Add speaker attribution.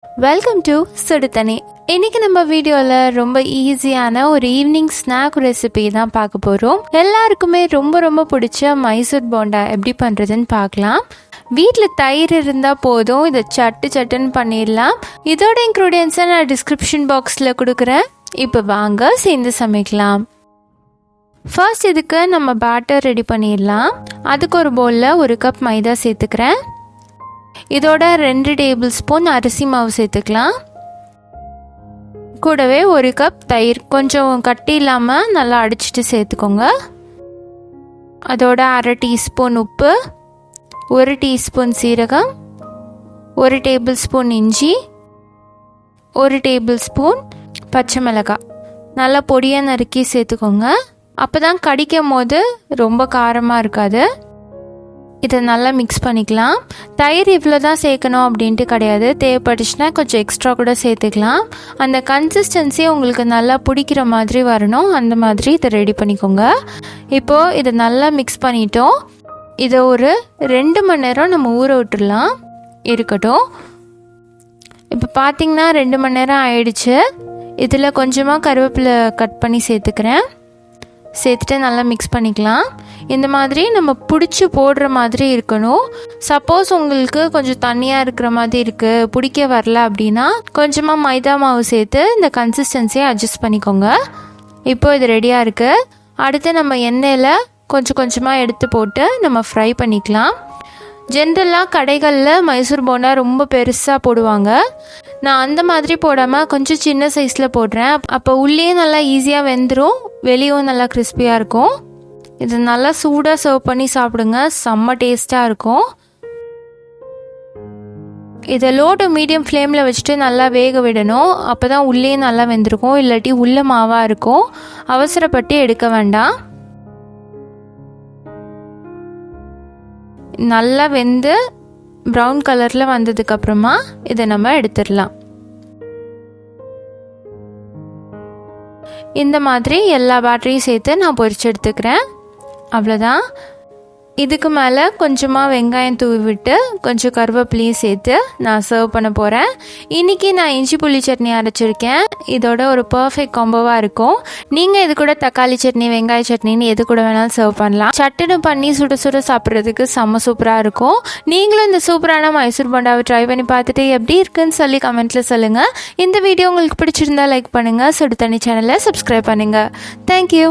Speaker 1: Welcome to சுடுதண்ணி. இன்னைக்கு நம்ம வீடியோவில் ரொம்ப ஈஸியான ஒரு ஈவினிங் ஸ்நாக் ரெசிபி தான் பார்க்க போகிறோம். எல்லாருக்குமே ரொம்ப ரொம்ப பிடிச்ச மைசூர் போண்டா எப்படி பண்ணுறதுன்னு பார்க்கலாம். வீட்டில் தயிர் இருந்தால் போதும், இதை சட்டுன்னு பண்ணிடலாம். இதோட இன்க்ரீடியன்ஸை நான் டிஸ்கிரிப்ஷன் பாக்ஸில் கொடுக்குறேன். இப்போ வாங்க சேர்ந்து சமைக்கலாம். ஃபர்ஸ்ட் இதுக்கு நம்ம பேட்டர் ரெடி பண்ணிடலாம். அதுக்கு ஒரு பவுலில் 1 கப் மைதா சேர்த்துக்கிறேன். இதோட 2 டேபிள் ஸ்பூன் அரிசி மாவு சேர்த்துக்கலாம். கூடவே 1 கப் தயிர் கொஞ்சம் கட்டி இல்லாமல் நல்லா அடிச்சிட்டு சேர்த்துக்கோங்க. அதோட 1/2 டீஸ்பூன் உப்பு, 1 டீஸ்பூன் சீரகம், 1 டேபிள் ஸ்பூன் இஞ்சி, 1 டேபிள் ஸ்பூன் பச்சை மிளகாய் நல்லா பொடியாக நறுக்கி சேர்த்துக்கோங்க. அப்போ தான் கடிக்கும் போது ரொம்ப காரமாக இருக்காது. இதை நல்லா மிக்ஸ் பண்ணிக்கலாம். தயிர் இவ்வளோ தான் சேர்க்கணும் அப்படின்ட்டு கிடையாது, தேவைப்பட்டுச்சுன்னா கொஞ்சம் எக்ஸ்ட்ரா கூட சேர்த்துக்கலாம். அந்த கன்சிஸ்டன்சி உங்களுக்கு நல்லா பிடிக்கிற மாதிரி வரணும், அந்த மாதிரி இதை ரெடி பண்ணிக்கோங்க. இப்போது இதை நல்லா மிக்ஸ் பண்ணிட்டோம். இதை ஒரு 2 மணி நேரம் நம்ம ஊற விட்டுடலாம் இருக்கட்டும். இப்போ பார்த்திங்கன்னா 2 மணி நேரம் ஆயிடுச்சு. இதில் கொஞ்சமாக கருவேப்பிலை கட் பண்ணி சேர்த்துக்கிறேன். சேர்த்துட்டு நல்லா மிக்ஸ் பண்ணிக்கலாம். இந்த மாதிரி நம்ம பிடிச்சி போடுற மாதிரி இருக்கணும். சப்போஸ் உங்களுக்கு கொஞ்சம் தண்ணியாக இருக்கிற மாதிரி இருக்குது, பிடிக்க வரல அப்படின்னா கொஞ்சமாக மைதா மாவு சேர்த்து இந்த கன்சிஸ்டன்சியை அட்ஜஸ்ட் பண்ணிக்கோங்க. இப்போது இது ரெடியாக இருக்குது. அடுத்து நம்ம எண்ணெயில் கொஞ்சமாக எடுத்து போட்டு நம்ம ஃப்ரை பண்ணிக்கலாம். ஜென்ரலாக கடைகளில் மைசூர் போண்டா ரொம்ப பெருசாக போடுவாங்க. நான் அந்த மாதிரி போடாமல் கொஞ்சம் சின்ன சைஸில் போடுறேன். அப்போ உள்ளேயும் நல்லா ஈஸியாக வெந்துடும், வெளியும் நல்லா கிறிஸ்பியாக இருக்கும். இது நல்லா சூடாக சர்வ் பண்ணி சாப்பிடுங்க, செம்ம டேஸ்ட்டாக இருக்கும். இதை லோ டு மீடியம் ஃப்ளேமில் வச்சுட்டு நல்லா வேக விடணும். அப்போ தான் உள்ளேயும் நல்லா வெந்திருக்கும், இல்லாட்டி உள்ள மாவாக இருக்கும். அவசரப்பட்டு எடுக்க வேண்டாம். நல்லா வெந்து ப்ரௌன் கலரில் வந்ததுக்கப்புறமா இதை நம்ம எடுத்துடலாம். இந்த மாதிரி எல்லா பேட்டரியும் சேர்த்து நான் பொரிச்சு எடுத்துக்கிறேன். அவ்வளோதான். இதுக்கு மேலே கொஞ்சமாக வெங்காயம் தூவி விட்டு கொஞ்சம் கருவேப்பிலையும் சேர்த்து நான் சர்வ் பண்ண போகிறேன். இன்றைக்கி நான் இஞ்சி புளி சட்னி அரைச்சிருக்கேன். இதோட ஒரு பர்ஃபெக்ட் காம்போவாக இருக்கும். நீங்கள் இது கூட தக்காளி சட்னி, வெங்காய சட்னின்னு எது கூட வேணாலும் சர்வ் பண்ணலாம். சட்டுன்னு பண்ணி சுட சாப்பிட்றதுக்கு செம்ம சூப்பராக இருக்கும். நீங்களும் இந்த சூப்பரான மைசூர் போண்டாவை ட்ரை பண்ணி பார்த்துட்டு எப்படி இருக்குன்னு சொல்லி கமெண்ட்டில் சொல்லுங்கள். இந்த வீடியோ உங்களுக்கு பிடிச்சிருந்தா லைக் பண்ணுங்கள். சுடுதண்ணி சேனலை சப்ஸ்கிரைப் பண்ணுங்கள். தேங்க்யூ.